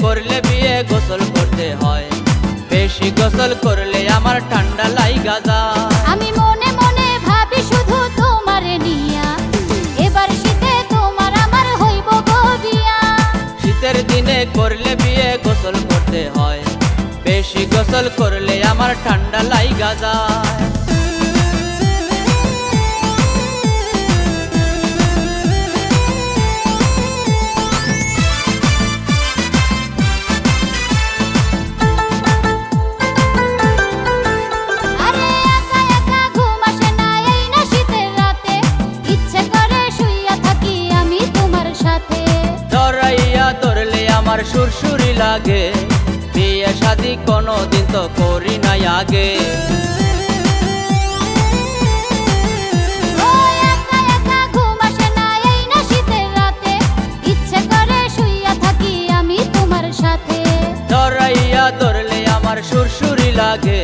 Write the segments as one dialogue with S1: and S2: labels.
S1: করলে বিয়ে গোসল করতে হয়, বেশি গোসল করলে আমার ঠান্ডা লাইগা যায়।
S2: আমি মনে মনে ভাবি শুধু তোমারে নিয়া, এবার শীতে তোমার আমার হইব গো বিয়া।
S1: শীতের দিনে করলে বিয়ে গোসল করতে হয়, বেশি গোসল করলে আমার ঠান্ডা লাইগা যায়। আমার সুরসুরি লাগে, বিয়ে শাদি কোনোদিন তো করি নাই আগে। জড়াইয়া ধরলে আমার সুরসুরি লাগে,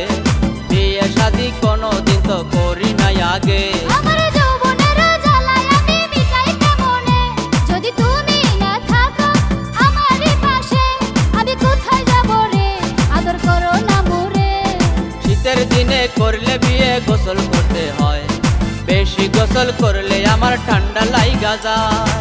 S1: বিয়ে শাদি কোনোদিন তো করি নাই আগে। শীতের দিনে করলে বিয়ে গোসল করতে হয়, বেশি গোসল করলে আমার ঠান্ডা লাইগা যায়।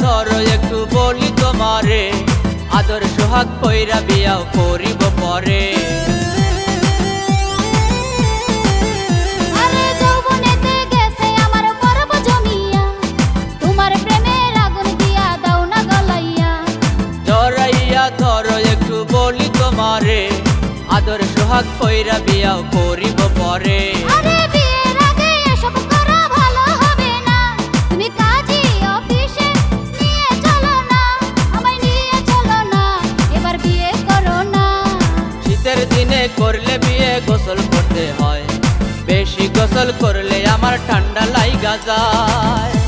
S1: ধরো একটু বলি তোমারে, আদর সোহাগ কইরা বিয়াও করিব পরে। জড়াইয়া ধরো একটু বলি তোমারে, আদর সোহাগ কইরা বিয়াও করিব পরে। দিনে করলে বিয়ে গোসল করতে হয়, বেশি গোসল করলে আমার ঠান্ডা লাইগা যায়।